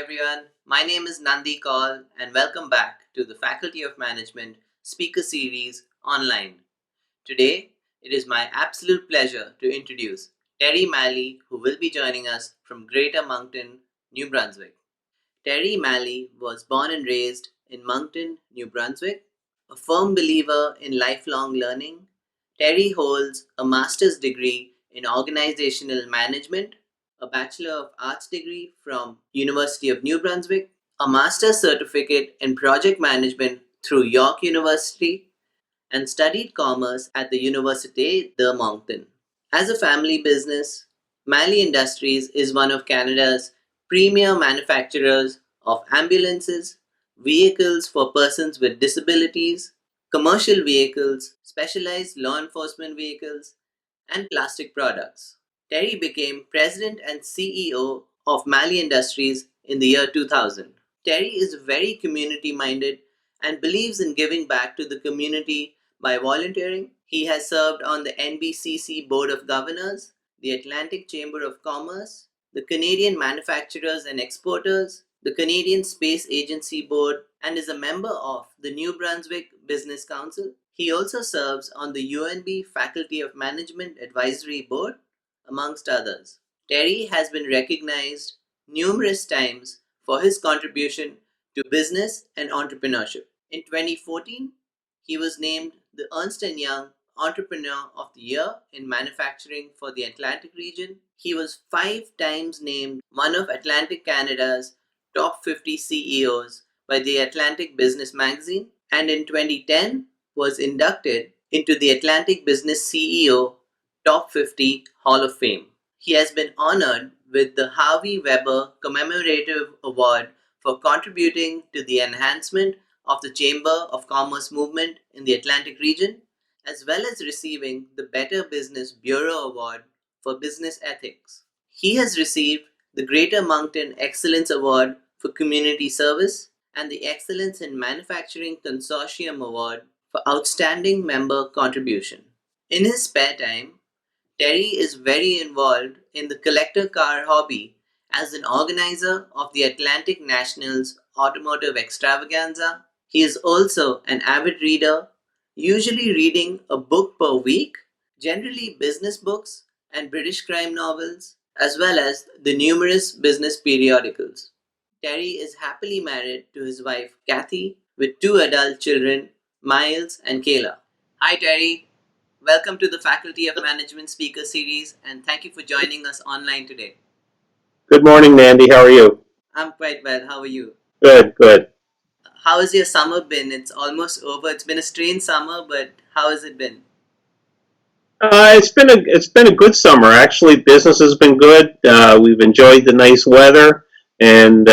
everyone. My name is Nandi Kaul, and welcome back to the Faculty of Management Speaker Series online. Today, it is my absolute pleasure to introduce Terry Malley, who will be joining us from Greater Moncton, New Brunswick. Terry Malley was born and raised in Moncton, New Brunswick. A firm believer in lifelong learning, Terry holds a master's degree in organizational management, a Bachelor of Arts Degree from University of New Brunswick, a master's certificate in project management through York University, and studied commerce at the Universite de Moncton. As a family business, Malley Industries is one of Canada's premier manufacturers of ambulances, vehicles for persons with disabilities, commercial vehicles, specialized law enforcement vehicles, and plastic products. Terry became president and CEO of Malley Industries in the year 2000. Terry is very community minded and believes in giving back to the community by volunteering. He has served on the NBCC Board of Governors, the Atlantic Chamber of Commerce, the Canadian Manufacturers and Exporters, the Canadian Space Agency Board, and is a member of the New Brunswick Business Council. He also serves on the UNB Faculty of Management Advisory Board, amongst others. Terry has been recognized numerous times for his contribution to business and entrepreneurship. In 2014, he was named the Ernst & Young Entrepreneur of the Year in Manufacturing for the Atlantic region. He was 5 times named one of Atlantic Canada's top 50 CEOs by the Atlantic Business Magazine, and in 2010 was inducted into the Atlantic Business CEO Top 50 Hall of Fame. He has been honored with the Harvey Weber Commemorative Award for contributing to the enhancement of the Chamber of Commerce movement in the Atlantic region, as well as receiving the Better Business Bureau Award for business ethics. He has received the Greater Moncton Excellence Award for community service and the Excellence in Manufacturing Consortium Award for outstanding member contribution. In his spare time, Terry is very involved in the collector car hobby as an organizer of the Atlantic National's Automotive Extravaganza. He is also an avid reader, usually reading a book per week, generally business books and British crime novels, as well as the numerous business periodicals. Terry is happily married to his wife Kathy with 2 adult children, Miles and Kayla. Hi Terry. Welcome to the Faculty of Management Speaker Series, and thank you for joining us online today. Good morning, Mandy. How are you? I'm quite well. How are you? Good, good. How has your summer been? It's almost over. It's been a strange summer, but how has it been? It's been a good summer. Actually, business has been good. We've enjoyed the nice weather, and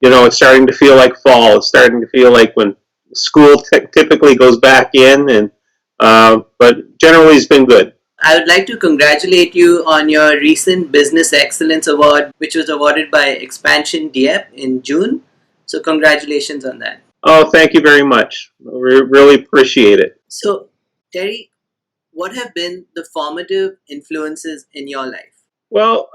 it's starting to feel like fall. It's starting to feel like when school typically goes back in, and but generally it's been good. I would like to congratulate you on your recent Business Excellence Award, which was awarded by Expansion Dieppe in June. So congratulations on that. Oh, thank you very much. We really appreciate it. So, Terry, what have been the formative influences in your life? Well,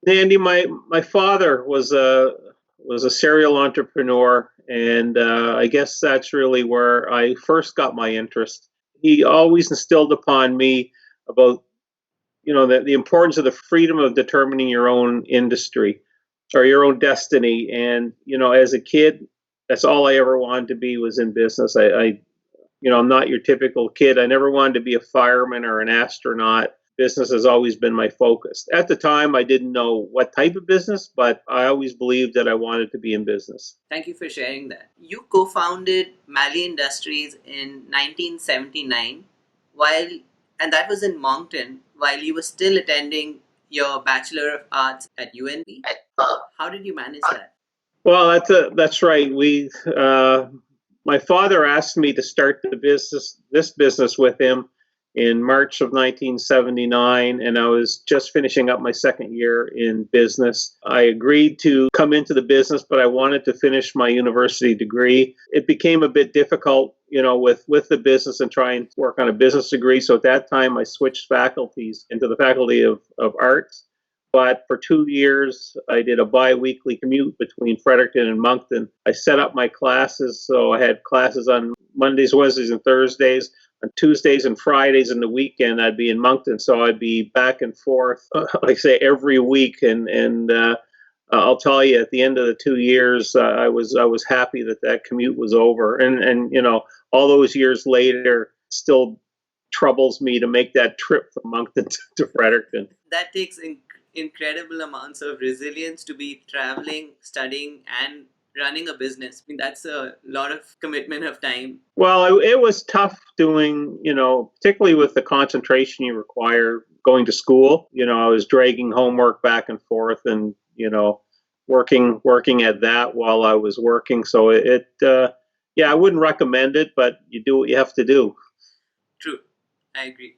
Andy, my father was a serial entrepreneur, and I guess that's really where I first got my interest. He always instilled upon me about the importance of the freedom of determining your own industry or your own destiny. And as a kid, that's all I ever wanted to be, was in business. I'm not your typical kid. I never wanted to be a fireman or an astronaut. Business has always been my focus. At the time, I didn't know what type of business, but I always believed that I wanted to be in business. Thank you for sharing that. You co-founded Malley Industries in 1979, and that was in Moncton, while you were still attending your Bachelor of Arts at UNB. How did you manage that? Well, that's right. My father asked me to start this business with him in March of 1979, and I was just finishing up my second year in business. I agreed to come into the business, but I wanted to finish my university degree. It became a bit difficult, with the business and trying to work on a business degree. So at that time, I switched faculties into the Faculty of Arts. But for 2 years, I did a bi-weekly commute between Fredericton and Moncton. I set up my classes, so I had classes on Mondays, Wednesdays, and Thursdays. On Tuesdays and Fridays in the weekend, I'd be in Moncton, so I'd be back and forth, like I say, every week. And I'll tell you, at the end of the 2 years, I was happy that that commute was over. And all those years later, still troubles me to make that trip from Moncton to Fredericton. That takes incredible amounts of resilience to be traveling, studying, and running a business. I mean, that's a lot of commitment of time. Well, it was tough doing, particularly with the concentration you require going to school. I was dragging homework back and forth and, working at that while I was working. So yeah, I wouldn't recommend it, but you do what you have to do. True, I agree.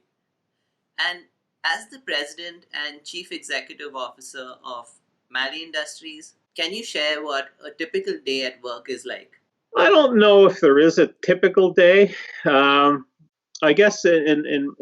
And as the president and chief executive officer of Malley Industries, can you share what a typical day at work is like? I don't know if there is a typical day. I guess in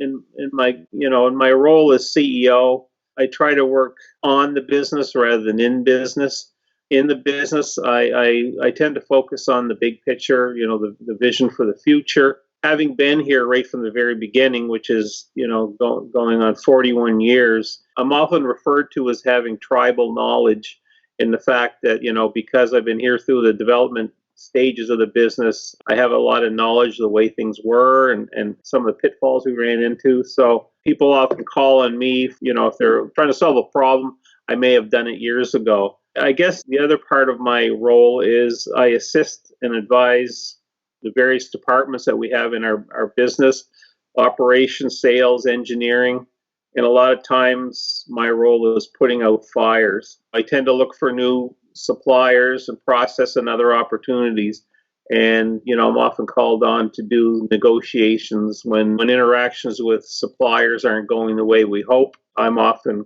my in my role as CEO, I try to work on the business rather than in business. In the business, I tend to focus on the big picture, the vision for the future. Having been here right from the very beginning, which is going on 41 years, I'm often referred to as having tribal knowledge in the fact that because I've been here through the development stages of the business, I have a lot of knowledge of the way things were and some of the pitfalls we ran into. So people often call on me, if they're trying to solve a problem, I may have done it years ago. I guess the other part of my role is I assist and advise the various departments that we have in our business, operations, sales, engineering. And a lot of times my role is putting out fires. I tend to look for new suppliers and process and other opportunities. And, I'm often called on to do negotiations when interactions with suppliers aren't going the way we hope. I'm often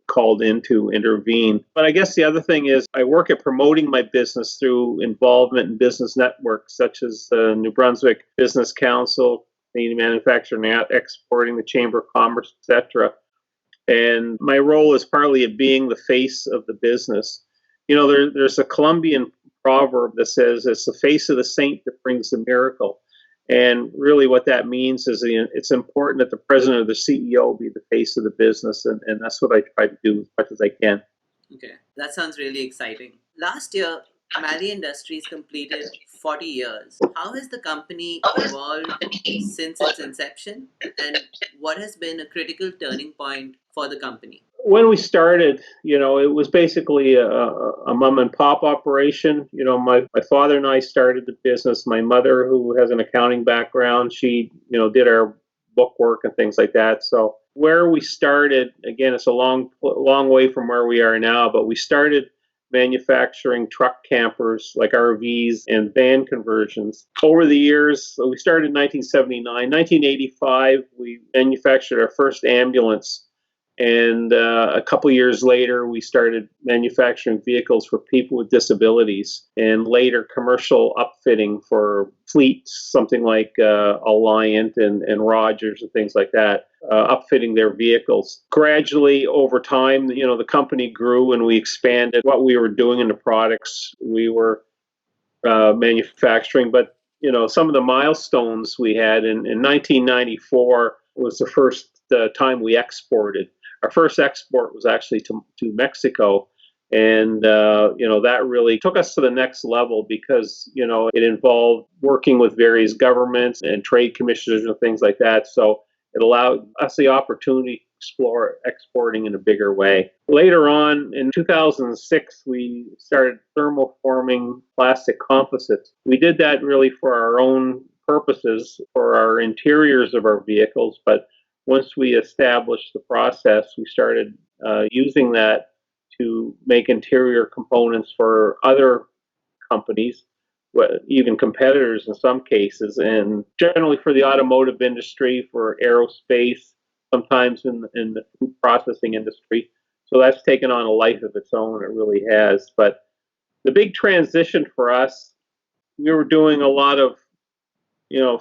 called in to intervene. But I guess the other thing is I work at promoting my business through involvement in business networks such as the New Brunswick Business Council, Canadian Manufacturing and Exporting, the Chamber of Commerce, etc. And my role is partly at being the face of the business. There's a Colombian proverb that says it's the face of the saint that brings the miracle. And really what that means is it's important that the president or the CEO be the face of the business. And that's what I try to do as much as I can. Okay, that sounds really exciting. Last year, Malley Industries completed 40 years. How has the company evolved since its inception? And what has been a critical turning point for the company? When we started, it was basically a mom and pop operation. My father and I started the business. My mother, who has an accounting background, she, did our bookwork and things like that. So where we started, again, it's a long way from where we are now, but we started manufacturing truck campers like RVs and van conversions. Over the years, so we started in 1979. 1985, we manufactured our first ambulance. And a couple years later, we started manufacturing vehicles for people with disabilities, and later commercial upfitting for fleets, something like Alliant and Rogers and things like that, upfitting their vehicles. Gradually, over time, the company grew and we expanded what we were doing in the products we were manufacturing. But some of the milestones we had in 1994 was the first time we exported. Our first export was actually to Mexico, and that really took us to the next level because it involved working with various governments and trade commissioners and things like that. So it allowed us the opportunity to explore exporting in a bigger way. Later on, in 2006, we started thermoforming plastic composites. We did that really for our own purposes, for our interiors of our vehicles, but once we established the process, we started using that to make interior components for other companies, even competitors in some cases, and generally for the automotive industry, for aerospace, sometimes in the food processing industry. So that's taken on a life of its own, it really has. But the big transition for us, we were doing a lot of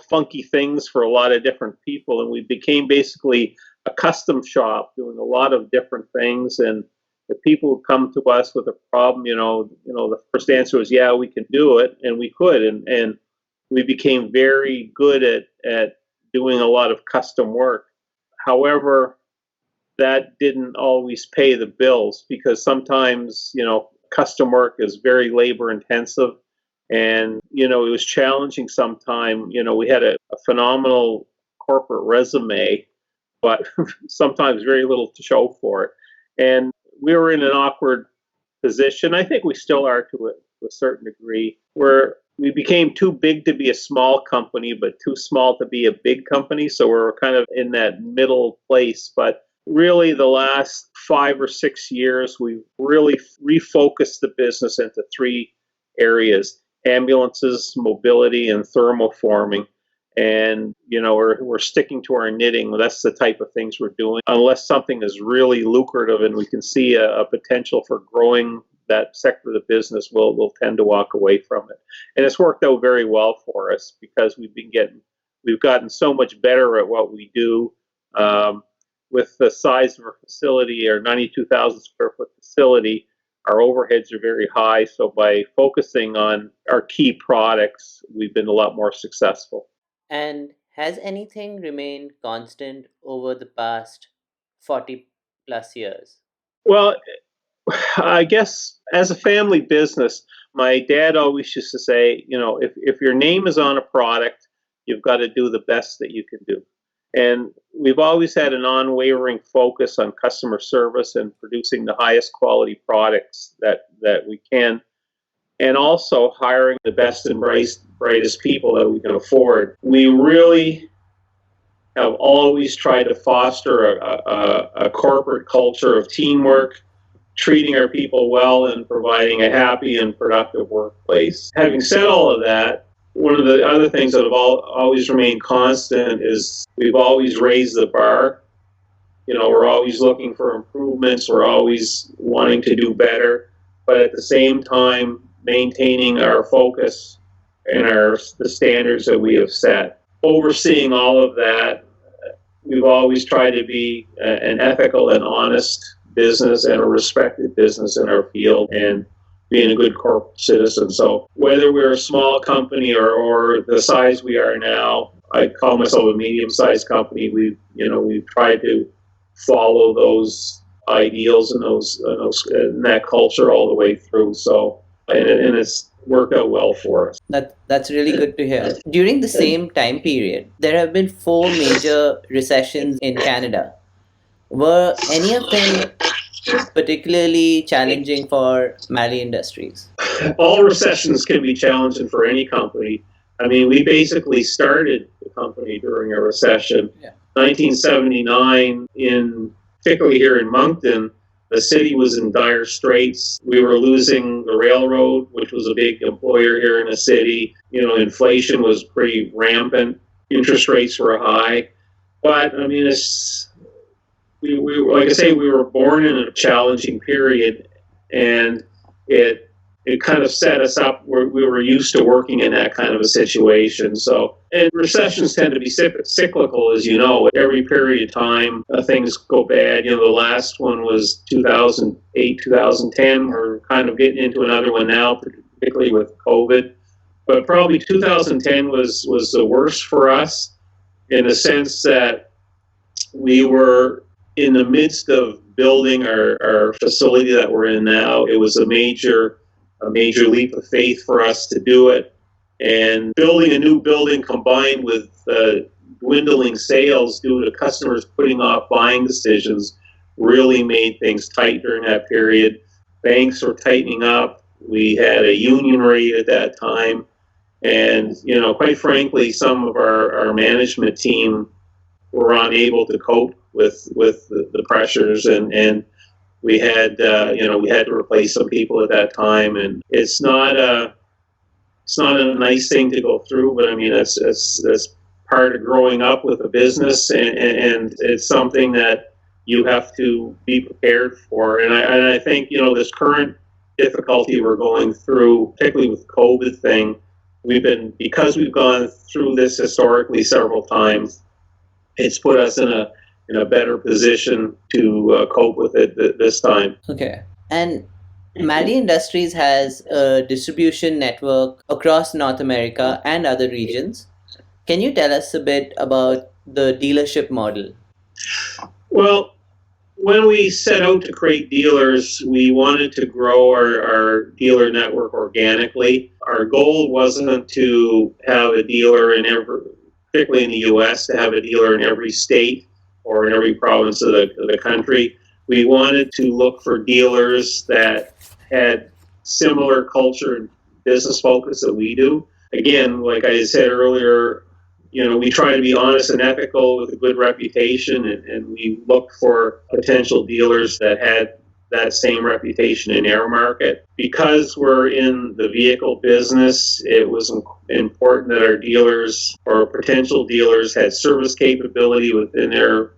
funky things for a lot of different people. And we became basically a custom shop doing a lot of different things. And if people would come to us with a problem, the first answer was, yeah, we can do it, and we could, and we became very good at doing a lot of custom work. However, that didn't always pay the bills because sometimes, custom work is very labor intensive, and it was challenging sometimes. We had a phenomenal corporate resume, but sometimes very little to show for it. And we were in an awkward position. I think we still are to a certain degree, where we became too big to be a small company, but too small to be a big company. So we're kind of in that middle place. But really, the last 5 or 6 years, we've really refocused the business into 3 areas: ambulances, mobility, and thermoforming. And we're sticking to our knitting. That's the type of things we're doing. Unless something is really lucrative and we can see a potential for growing that sector of the business, we'll tend to walk away from it. And it's worked out very well for us because we've gotten so much better at what we do. With the size of our facility, our 92,000 square foot facility, our overheads are very high. So by focusing on our key products, we've been a lot more successful. And has anything remained constant over the past 40 plus years? Well, I guess as a family business, my dad always used to say, if your name is on a product, you've got to do the best that you can do. And we've always had an unwavering focus on customer service and producing the highest quality products that we can, and also hiring the best and brightest people that we can afford. We really have always tried to foster a corporate culture of teamwork, treating our people well, and providing a happy and productive workplace. Having said all of that, one of the other things that have always remained constant is we've always raised the bar. We're always looking for improvements. We're always wanting to do better, but at the same time, maintaining our focus and the standards that we have set. Overseeing all of that, we've always tried to be an ethical and honest business and a respected business in our field, and being a good corporate citizen. So whether we're a small company or the size we are now, I call myself a medium-sized company. We've tried to follow those ideals and and that culture all the way through. So and it's worked out well for us. That's really good to hear. During the same time period, there have been 4 major recessions in Canada. Were any of them particularly challenging for Malley Industries? All recessions can be challenging for any company. I mean, we basically started the company during a recession. Yeah. 1979, particularly here in Moncton, the city was in dire straits. We were losing the railroad, which was a big employer here in the city. Inflation was pretty rampant. Interest rates were high. But, I mean, we like I say, we were born in a challenging period, and it kind of set us up where we were used to working in that kind of a situation. So, and recessions tend to be cyclical, as you know. Every period of time, things go bad. The last one was 2008, 2010. We're kind of getting into another one now, particularly with COVID. But probably 2010 was the worst for us, in the sense that we were in the midst of building our facility that we're in now. It was a major leap of faith for us to do it. And building a new building combined with dwindling sales due to customers putting off buying decisions really made things tight during that period. Banks were tightening up. We had a union rate at that time. And, quite frankly, some of our management team were unable to cope with the pressures, and we had to replace some people at that time. And it's not a nice thing to go through, but I mean, that's part of growing up with a business, and it's something that you have to be prepared for. And I think, this current difficulty we're going through, particularly with COVID thing, because we've gone through this historically several times, it's put us in in a better position to cope with it this time. Okay. And Malley Industries has a distribution network across North America and other regions. Can you tell us a bit about the dealership model? Well, when we set out to create dealers, we wanted to grow our dealer network organically. Our goal wasn't to have a dealer in every, particularly in the U.S., to have a dealer in every state or in every province of the country. We wanted to look for dealers that had similar culture and business focus that we do. Again, like I said earlier, we try to be honest and ethical with a good reputation, and we look for potential dealers that had that same reputation in our market. Because we're in the vehicle business, it was important that our dealers or potential dealers had service capability within their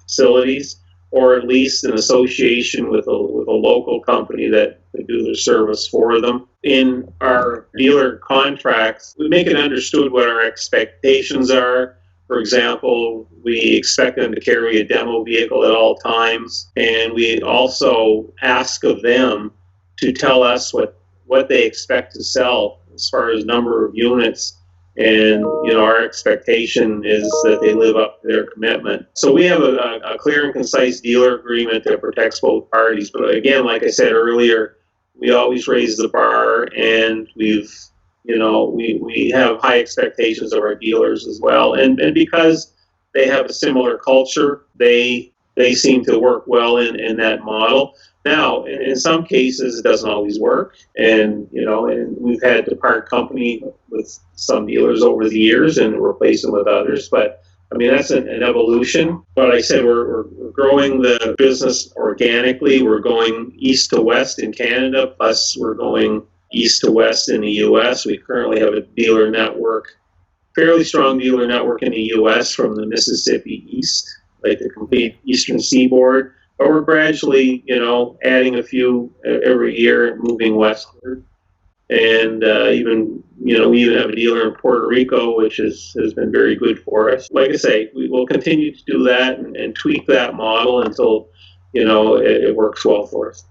facilities, or at least an association with a local company that could do their service for them. In our dealer contracts, we make it understood what our expectations are. For example, we expect them to carry a demo vehicle at all times, and we also ask of them to tell us what they expect to sell as far as number of units. And our expectation is that they live up to their commitment. So we have a clear and concise dealer agreement that protects both parties. But again, like I said earlier, we always raise the bar, and we have high expectations of our dealers as well. And because they have a similar culture, they seem to work well in that model. Now, in some cases, it doesn't always work, and we've had to part company with some dealers over the years and replace them with others. But I mean, that's an evolution. But like I said, we're growing the business organically. We're going east to west in Canada, plus we're going east to west in the U.S. We currently have a dealer network, fairly strong dealer network in the U.S. from the Mississippi east, like the complete eastern seaboard. But we're gradually, adding a few every year and moving westward. And we even have a dealer in Puerto Rico, which has been very good for us. Like I say, we will continue to do that and tweak that model until, it works well for us.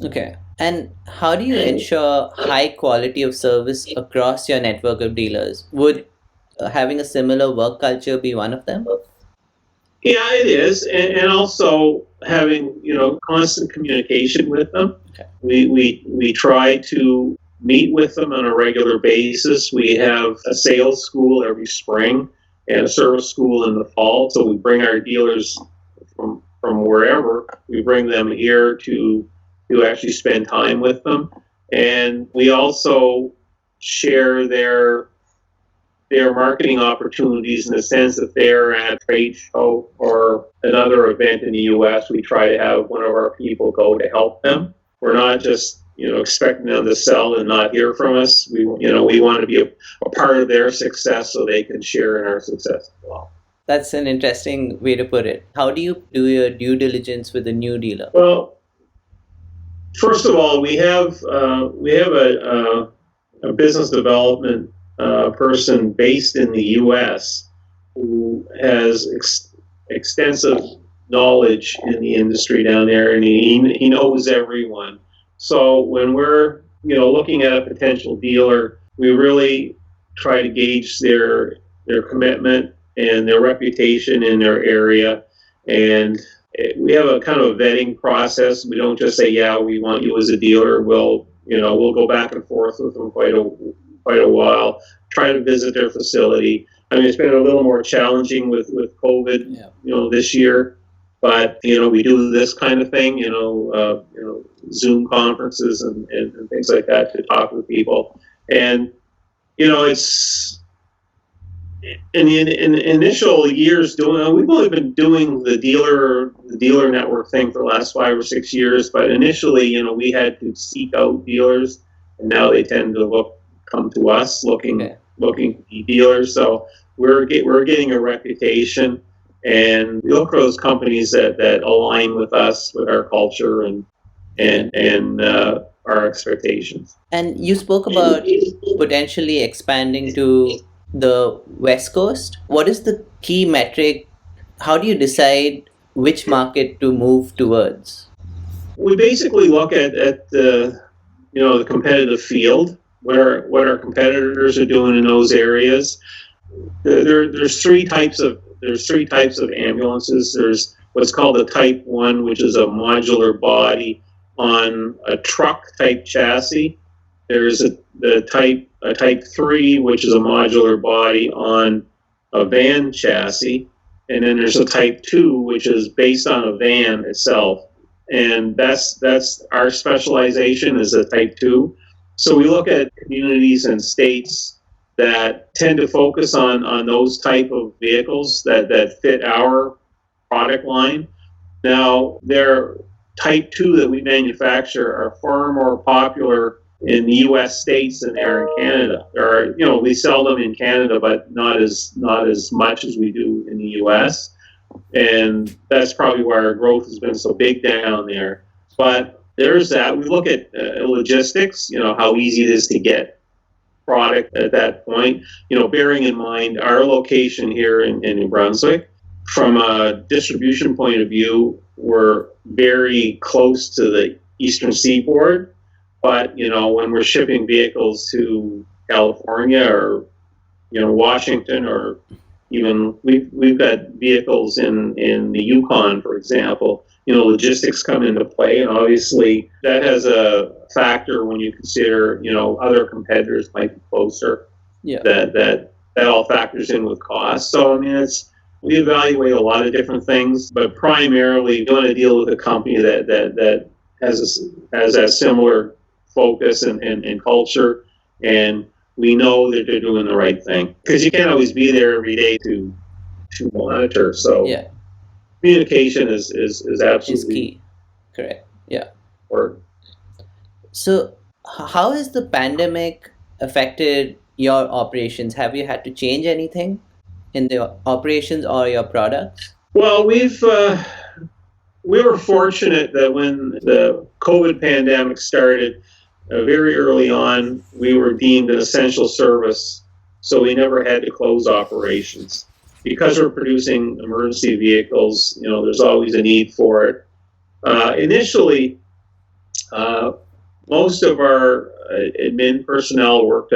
Okay. And how do you ensure high quality of service across your network of dealers? Would having a similar work culture be one of them? Yeah, it is, and also having constant communication with them. Okay. We try to meet with them on a regular basis. We have a sales school every spring and a service school in the fall. So we bring our dealers from wherever. We bring them here to actually spend time with them, and we also share their marketing opportunities in the sense that they're at a trade show or another event in the U.S. We try to have one of our people go to help them. We're not just expecting them to sell and not hear from us. We want to be a part of their success so they can share in our success as well. That's an interesting way to put it. How do you do your due diligence with a new dealer? Well, first of all, we have a business development person based in the U.S. who has extensive knowledge in the industry down there, and he knows everyone. So when we're looking at a potential dealer, we really try to gauge their commitment and their reputation in their area, and we have a kind of a vetting process. We don't just say, yeah, we want you as a dealer. We'll go back and forth with them quite a while, try to visit their facility. I mean, it's been a little more challenging with COVID, this year, but we do this kind of thing, Zoom conferences and things like that to talk with people. And it's in the initial years we've only been doing the dealer network thing for the last 5 or 6 years, but initially, we had to seek out dealers, and now they tend to come to us looking to be dealers. So we're getting a reputation, and we look for those companies that align with us, with our culture and our expectations. And you spoke about potentially expanding to the West Coast. What is the key metric how do you decide which market to move towards? We basically look at the the competitive field, what our competitors are doing in those areas. There's three types of ambulances. There's what's called a Type 1, which is a modular body on a truck type chassis. There's a Type 3, which is a modular body on a van chassis. And then there's a Type 2, which is based on a van itself. And that's our specialization is a Type 2. So we look at communities and states that tend to focus on those type of vehicles that fit our product line. Now, their Type 2 that we manufacture are far more popular in the U.S. states than they are in Canada. We sell them in Canada, but not as much as we do in the U.S. And that's probably why our growth has been so big down there. But there's that. We look at logistics, how easy it is to get product at that point. Bearing in mind our location here in New Brunswick, from a distribution point of view, we're very close to the eastern seaboard. But, when we're shipping vehicles to California or, Washington, or even we've got vehicles in the Yukon, for example, logistics come into play. And obviously that has a factor when you consider, other competitors might be closer. Yeah. That all factors in with cost. So, we evaluate a lot of different things, but primarily we want to deal with a company that has a similar focus and culture, and we know that they're doing the right thing, because you can't always be there every day to monitor. So Yeah, communication is is absolutely key. Correct. Yeah. important. So, how has the pandemic affected your operations? Have you had to change anything in the operations or your products? Well, we were fortunate that when the COVID pandemic started, very early on, we were deemed an essential service, so we never had to close operations. Because we're producing emergency vehicles, there's always a need for it. Initially, most of our admin personnel work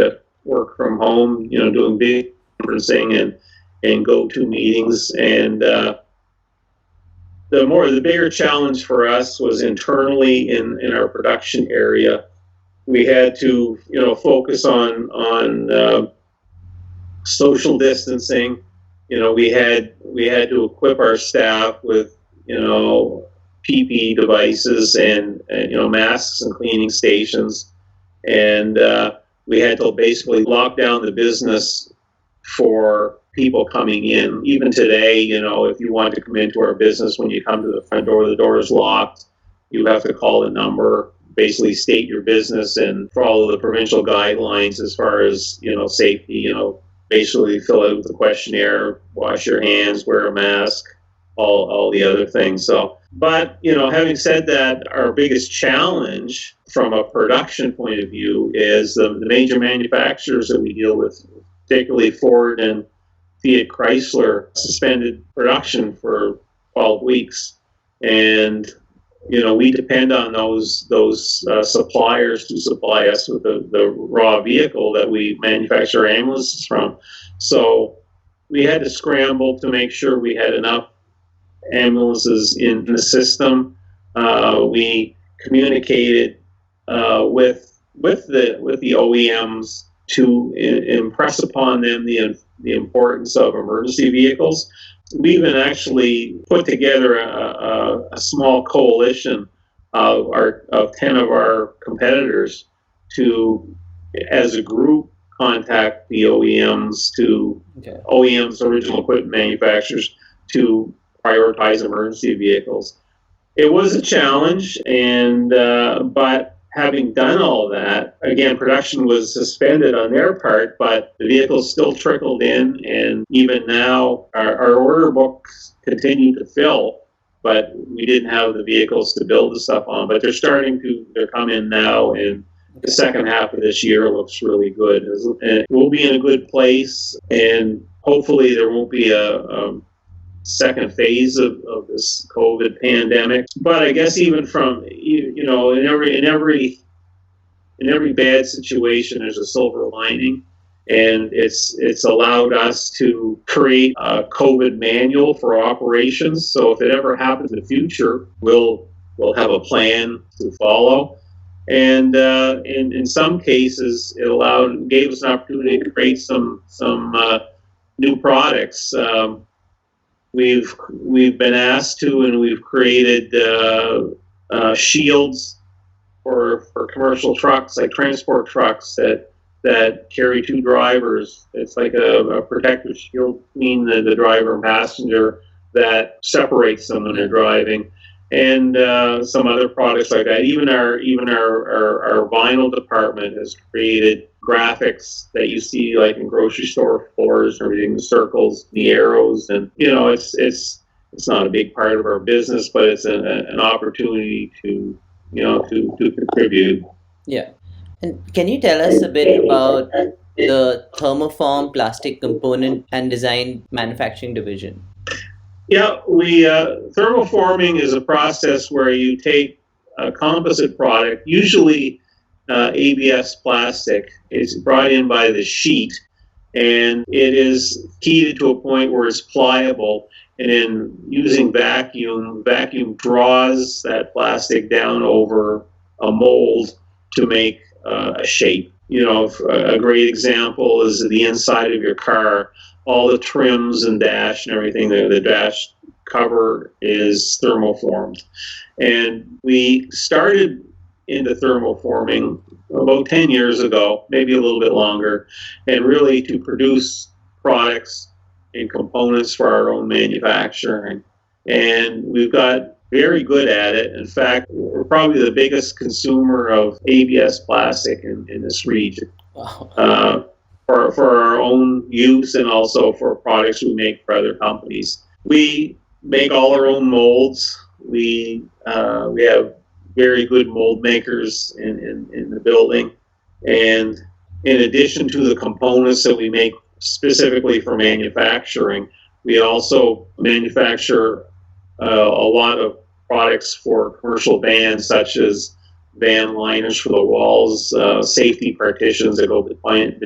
from home, doing big conferencing and go-to meetings. And the bigger challenge for us was internally in our production area. We had to, focus on social distancing. We had to equip our staff with, PPE devices and masks and cleaning stations, and we had to basically lock down the business for people coming in. Even today, if you want to come into our business, when you come to the front door, the door is locked. You have to call the number, basically state your business and follow the provincial guidelines as far as, safety, basically fill out the questionnaire, wash your hands, wear a mask, all the other things. So, but, having said that, our biggest challenge from a production point of view is the major manufacturers that we deal with, particularly Ford and Fiat Chrysler, suspended production for 12 weeks. And we depend on those suppliers to supply us with the raw vehicle that we manufacture ambulances from. So we had to scramble to make sure we had enough ambulances in the system. We communicated with the OEMs to impress upon them the importance of emergency vehicles. We even actually put together a small coalition of 10 of our competitors to, as a group, contact the OEMs OEMs, original equipment manufacturers, to prioritize emergency vehicles. It was a challenge, and but having done all that, again, production was suspended on their part, but the vehicles still trickled in, and even now our order books continue to fill, but we didn't have the vehicles to build the stuff on. But they're come in now, and the second half of this year looks really good. And we'll be in a good place, and hopefully there won't be second phase of this COVID pandemic. But I guess even from, in every bad situation, there's a silver lining. And it's allowed us to create a COVID manual for operations. So if it ever happens in the future, we'll have a plan to follow. And in some cases, it gave us an opportunity to create some new products. We've been asked to, and we've created shields for commercial trucks, like transport trucks that carry two drivers. It's like a protective shield between the driver and passenger that separates them when they're driving, and some other products like that. Even our vinyl department has created graphics that you see like in grocery store floors and everything, the circles, the arrows, and it's not a big part of our business, but it's an opportunity to contribute. Yeah. And can you tell us a bit about the thermoform plastic component and design manufacturing division? Yeah, thermoforming is a process where you take a composite product, usually ABS plastic. It's brought in by the sheet, and it is heated to a point where it's pliable. And then using vacuum draws that plastic down over a mold to make a shape. A great example is the inside of your car. All the trims and dash and everything, the dash cover is thermoformed. And we started into thermoforming about 10 years ago, maybe a little bit longer, and really to produce products and components for our own manufacturing. And we've got very good at it. In fact, we're probably the biggest consumer of ABS plastic in this region. Wow. For our own use and also for products we make for other companies. We make all our own molds. We have very good mold makers in the building. And in addition to the components that we make specifically for manufacturing, we also manufacture a lot of products for commercial vans, such as van liners for the walls, safety partitions that go behind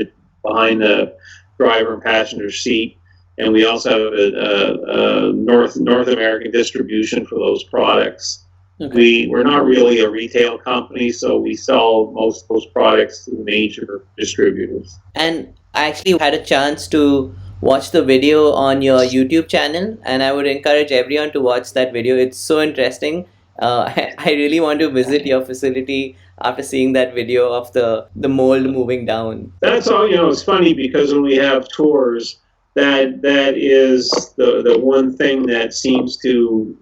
the driver and passenger seat, and we also have a North American distribution for those products. Okay. We're not really a retail company, so we sell most of those products to major distributors. And I actually had a chance to watch the video on your YouTube channel, and I would encourage everyone to watch that video. It's so interesting. I really want to visit your facility after seeing that video of the mold moving down. That's all. It's funny because when we have tours, that is the one thing that seems to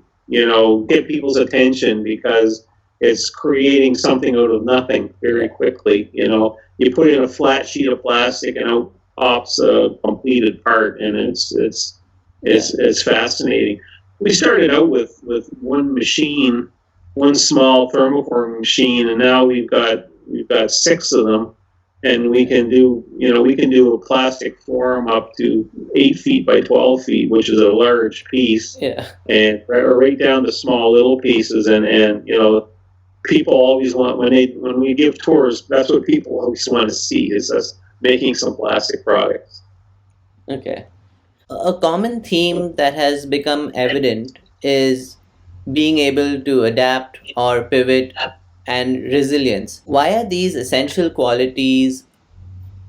get people's attention, because it's creating something out of nothing very quickly. You put in a flat sheet of plastic and out pops a completed part, and it's fascinating. We started out with one machine, one small thermoforming machine, and now we've got 6 of them, and we can do a plastic form up to 8 feet by 12 feet, which is a large piece. Yeah. And right down to small little pieces, and people always want, when we give tours, that's what people always want to see, is us making some plastic products. Okay. A common theme that has become evident is being able to adapt or pivot and resilience. Why are these essential qualities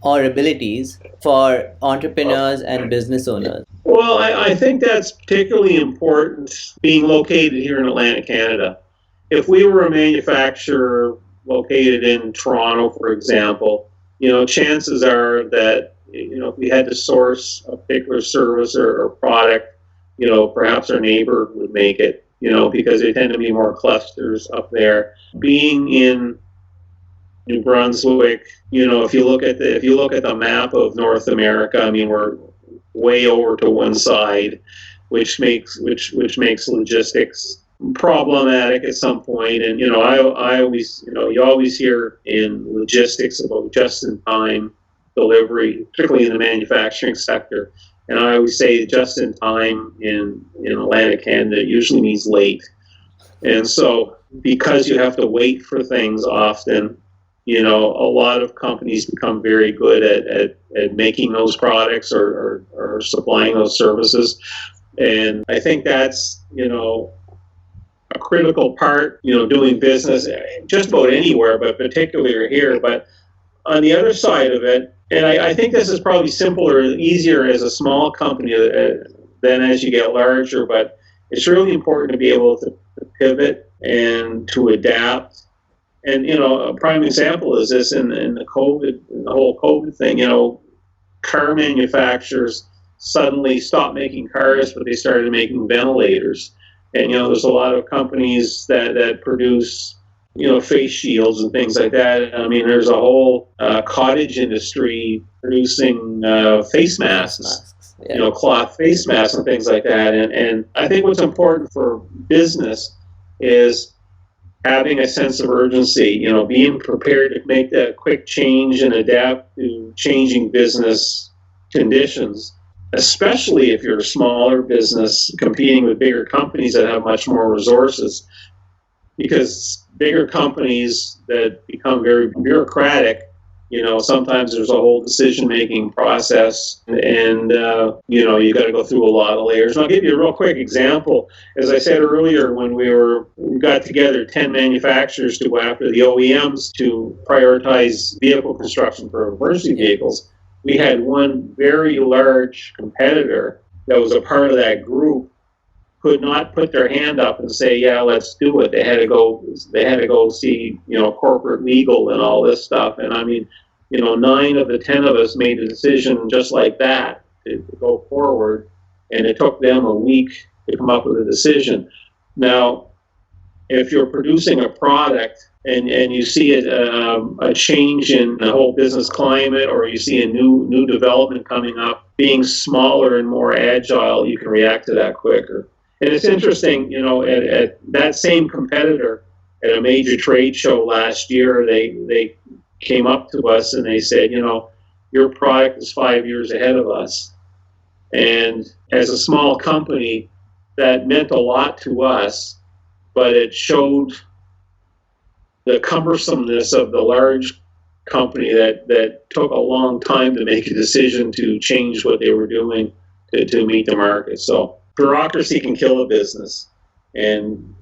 or abilities for entrepreneurs and business owners? Well, I think that's particularly important being located here in Atlantic Canada. If we were a manufacturer located in Toronto, for example, chances are that if we had to source a particular service or product, perhaps our neighbor would make it, because they tend to be more clusters up there. Being in New Brunswick, if you look at the map of North America, I mean, we're way over to one side, which makes logistics problematic at some point. And I always, you always hear in logistics about just-in-time delivery, particularly in the manufacturing sector. And I always say just in time in Atlantic Canada usually means late. And so because you have to wait for things often, a lot of companies become very good at making those products or supplying those services. And I think that's, a critical part, doing business just about anywhere, but particularly here. But on the other side of it, and I think this is probably simpler and easier as a small company than as you get larger, but it's really important to be able to pivot and to adapt. And, a prime example is this in the whole COVID thing, car manufacturers suddenly stopped making cars, but they started making ventilators. And, there's a lot of companies that produce, face shields and things like that. I mean, there's a whole cottage industry producing face masks, cloth face masks and things like that. And I think what's important for business is having a sense of urgency, being prepared to make that quick change and adapt to changing business conditions, especially if you're a smaller business competing with bigger companies that have much more resources. Because bigger companies that become very bureaucratic, sometimes there's a whole decision-making process, and you got to go through a lot of layers. And I'll give you a real quick example. As I said earlier, when we got together 10 manufacturers to go after the OEMs to prioritize vehicle construction for emergency vehicles, we had one very large competitor that was a part of that group could not put their hand up and say, yeah, let's do it. They had to go see, corporate legal and all this stuff. And I mean, 9 of the 10 of us made a decision just like that to go forward. And it took them a week to come up with a decision. Now, if you're producing a product and you see a change in the whole business climate, or you see a new development coming up, being smaller and more agile, you can react to that quicker. And it's interesting, at that same competitor at a major trade show last year, they came up to us and they said, your product is 5 years ahead of us. And as a small company, that meant a lot to us, but it showed the cumbersomeness of the large company that took a long time to make a decision to change what they were doing to meet the market. So bureaucracy can kill a business. And,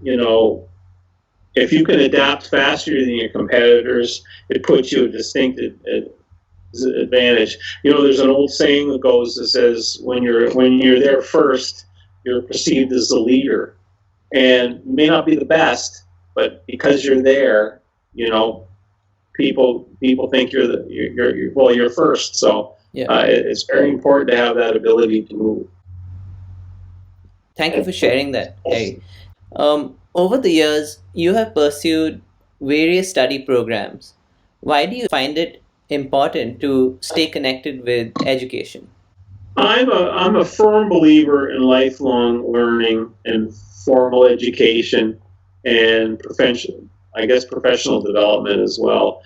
if you can adapt faster than your competitors, it puts you a distinct advantage. There's an old saying that says, when you're there first, you're perceived as the leader. And you may not be the best, but because you're there, people think you're first. So it's very important to have that ability to move. Thank you for sharing that, Harry. Over the years, you have pursued various study programs. Why do you find it important to stay connected with education? I'm a firm believer in lifelong learning and formal education and professional development as well.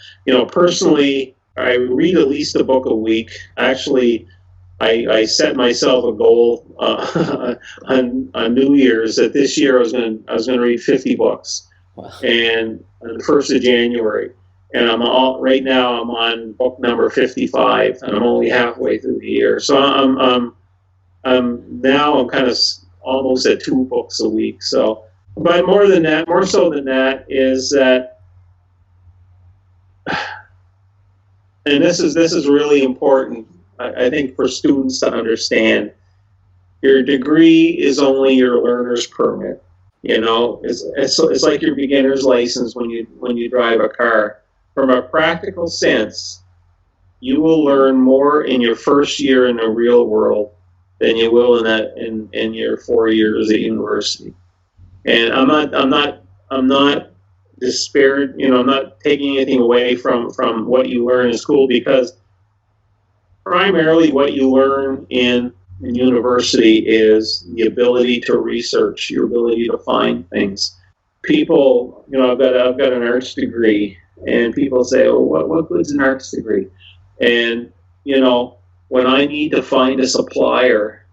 Personally, I read at least a book a week. Actually, I set myself a goal on New Year's that this year I was going to read 50 books, wow. And on the 1st of January, and right now I'm on book number 55, and I'm only halfway through the year. So I'm kind of almost at 2 books a week. So, but more so than that is that, and this is really important. I think for students to understand, your degree is only your learner's permit. It's like your beginner's license when you drive a car. From a practical sense, you will learn more in your first year in the real world than you will in your 4 years at university. And I'm not disparaging. I'm not taking anything away from what you learn in school, because primarily what you learn in university is the ability to research, your ability to find things. People, I've got an arts degree, and people say, "Oh, what good's an arts degree?" And when I need to find a supplier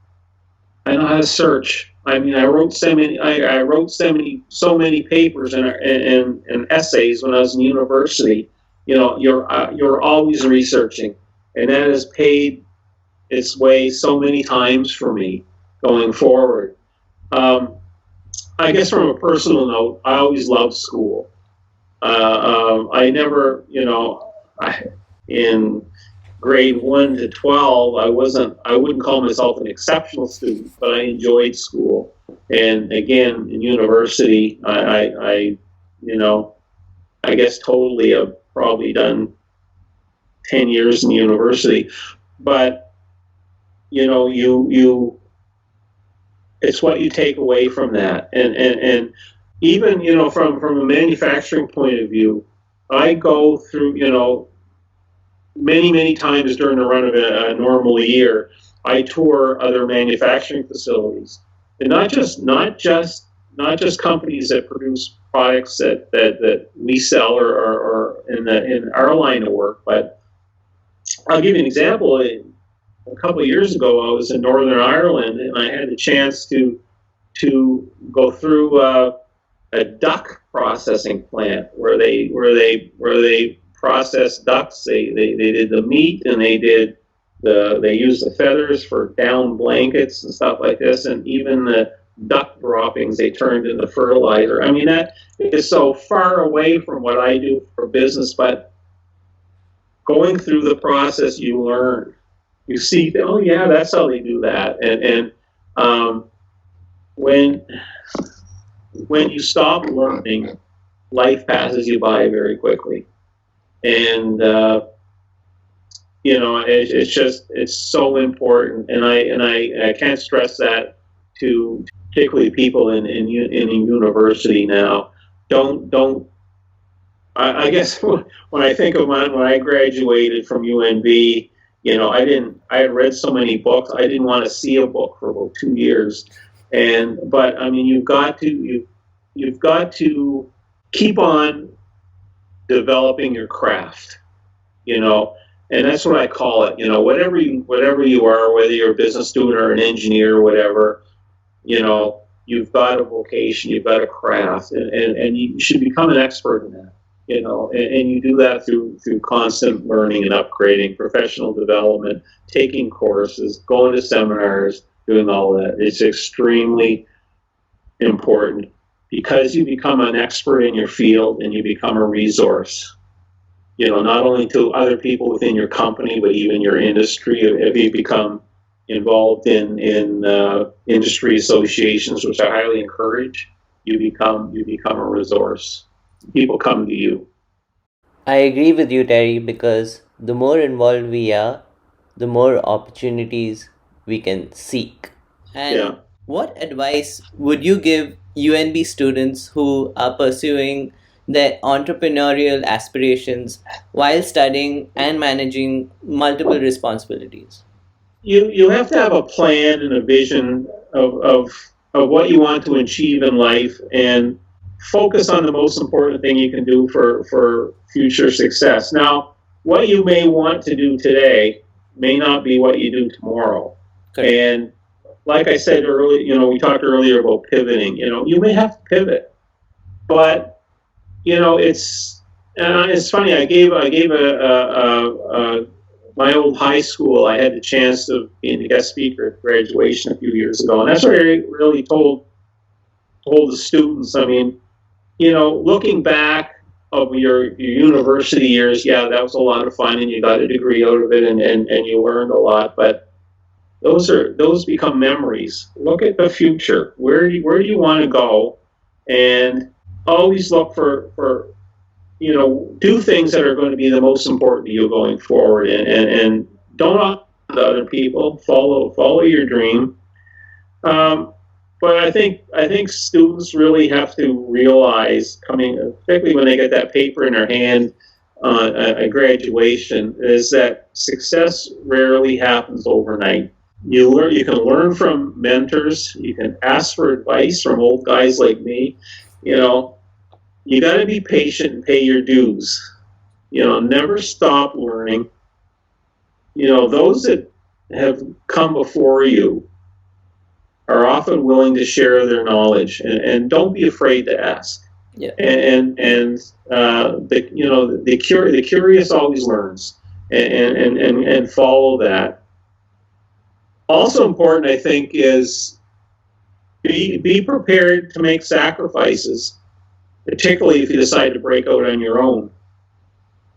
I know how to search. I mean, I wrote so many papers and essays when I was in university. You're always researching, and that has paid its way so many times for me going forward. Um, I guess from a personal note, I always loved school. I never, in grade 1 to 12, I wouldn't call myself an exceptional student, but I enjoyed school. And again, in university, I guess totally I've probably done 10 years in university, but it's what you take away from that. And even, from a manufacturing point of view, I go through, many times during the run of a normal year, I tour other manufacturing facilities, and not just companies that produce products that we sell or in our line of work. But I'll give you an example. A couple of years ago, I was in Northern Ireland, and I had the chance to go through a duck processing plant where they process ducks. They did the meat, and they used the feathers for down blankets and stuff like this, and even the duck droppings they turned into fertilizer. I mean, that is so far away from what I do for business, but going through the process, you learn. You see, oh yeah, that's how they do that, and when you stop learning, life passes you by very quickly, and it's so important, and I can't stress that to particularly people in university now. Don't I guess when I think of when I graduated from UNB, I had read so many books, I didn't want to see a book for about 2 years. But I mean, you've got to keep on developing your craft, and that's what I call it. Whatever you are, whether you're a business student or an engineer or whatever, you've got a vocation, you've got a craft, and you should become an expert in that. And you do that through constant learning and upgrading, professional development, taking courses, going to seminars, doing all that. It's extremely important because you become an expert in your field and you become a resource, not only to other people within your company, but even your industry. If you become involved in industry associations, which I highly encourage, you become a resource. People come to you. I agree with you, Terry, because the more involved we are, the more opportunities we can seek. And Yeah. what advice would you give UNB students who are pursuing their entrepreneurial aspirations while studying and managing multiple responsibilities? You have to have a plan and a vision of what you want to achieve in life, and focus on the most important thing you can do for future success. Now, what you may want to do today may not be what you do tomorrow. Correct. And like I said earlier, we talked earlier about pivoting. You may have to pivot, but it's funny. I gave my old high school. I had the chance of being a guest speaker at graduation a few years ago, and that's what I really told the students. I mean, looking back of your university years, yeah, that was a lot of fun, and you got a degree out of it, and you learned a lot. But those become memories. Look at the future. Where do you want to go? And always look for do things that are going to be the most important to you going forward, and don't talk to other people. Follow your dream. But I think students really have to realize, particularly when they get that paper in their hand at graduation, is that success rarely happens overnight. You can learn from mentors. You can ask for advice from old guys like me. You got to be patient and pay your dues. Never stop learning. Those that have come before you, are often willing to share their knowledge, and don't be afraid to ask. Yeah. The curious always learns, and follow that. Also important, I think, is be prepared to make sacrifices, particularly if you decide to break out on your own.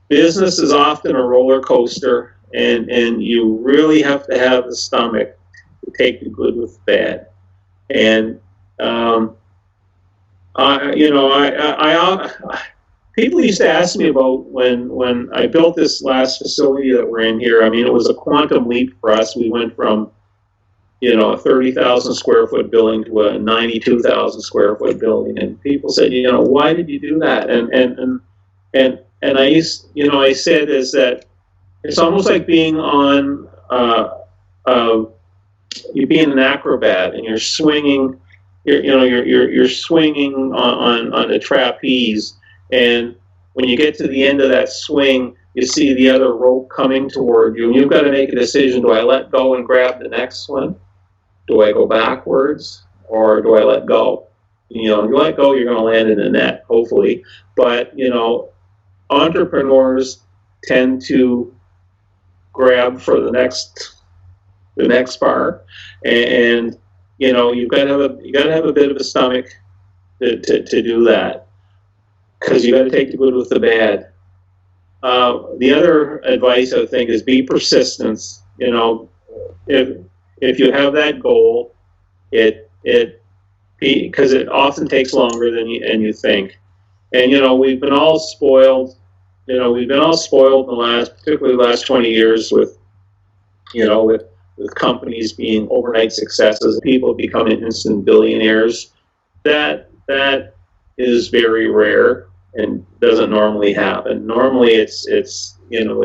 Business is often a roller coaster, and you really have to have the stomach to take the good with the bad. And people used to ask me about when I built this last facility that we're in here. I mean, it was a quantum leap for us. We went from a 30,000 square foot building to a 92,000 square foot building, and people said, why did you do that? And I said is that it's almost like being on you being an acrobat, and you're swinging, you're swinging on a trapeze, and when you get to the end of that swing, you see the other rope coming toward you, and you've got to make a decision: do I let go and grab the next one? Do I go backwards, or do I let go? If you let go, you're going to land in the net, hopefully. But entrepreneurs tend to grab for the next bar, and you've got to have a bit of a stomach to do that, because you got to take the good with the bad. The other advice, I think, is be persistent. If you have that goal, because it often takes longer than you think. And we've been all spoiled. We've been all spoiled in particularly the last 20 years with companies being overnight successes, people becoming instant billionaires. That is very rare and doesn't normally happen. Normally, it's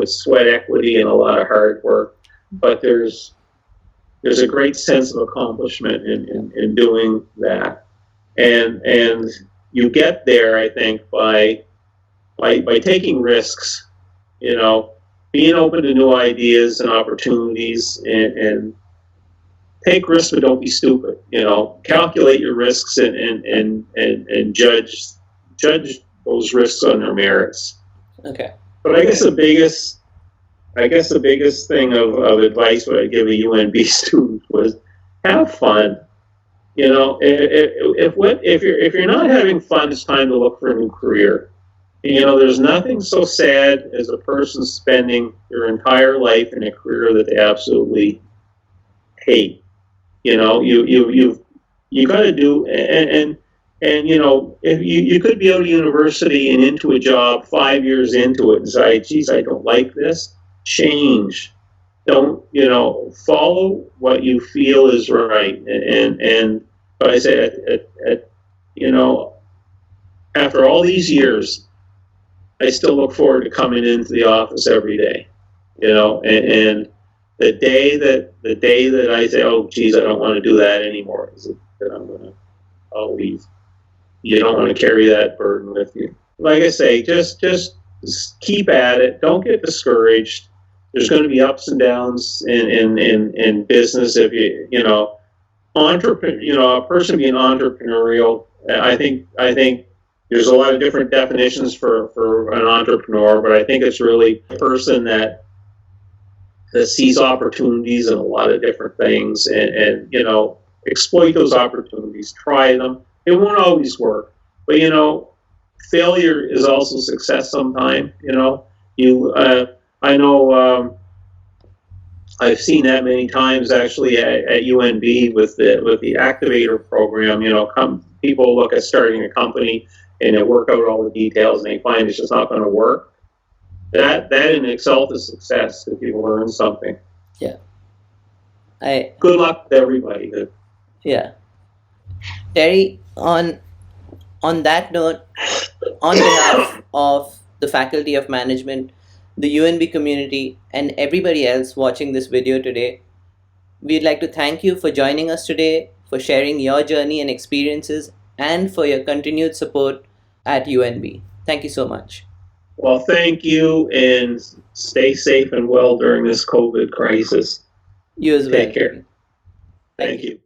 sweat equity and a lot of hard work, but there's a great sense of accomplishment in doing that, and you get there, I think, by taking risks, being open to new ideas and opportunities, and take risks, but don't be stupid. Calculate your risks and judge those risks on their merits. Okay. But I guess the biggest thing of advice what I give a UNB student was have fun. If you're not having fun, it's time to look for a new career. There's nothing so sad as a person spending their entire life in a career that they absolutely hate. You got to do, and if you could be out of university and into a job 5 years into it and say, geez, I don't like this. Change. Don't follow what you feel is right. But I say, after all these years, I still look forward to coming into the office every day. And the day that I say, oh geez, I don't want to do that anymore, is that I'll leave. You don't want to carry that burden with you. Like I say, just keep at it. Don't get discouraged. There's going to be ups and downs in business. If a person being entrepreneurial, I think there's a lot of different definitions for an entrepreneur, but I think it's really a person that sees opportunities in a lot of different things, and exploit those opportunities, try them. It won't always work, but failure is also success sometime. I know I've seen that many times actually at UNB with the activator program. People look at starting a company and they work out all the details and they find it's just not going to work. That in itself is success if you learn something. Yeah. Good luck to everybody. Yeah. Terry, on that note, on behalf of the Faculty of Management, the UNB community, and everybody else watching this video today, we'd like to thank you for joining us today, for sharing your journey and experiences, and for your continued support at UNB. Thank you so much. Well, thank you, and stay safe and well during this COVID crisis. You as well. Take care. Thank you.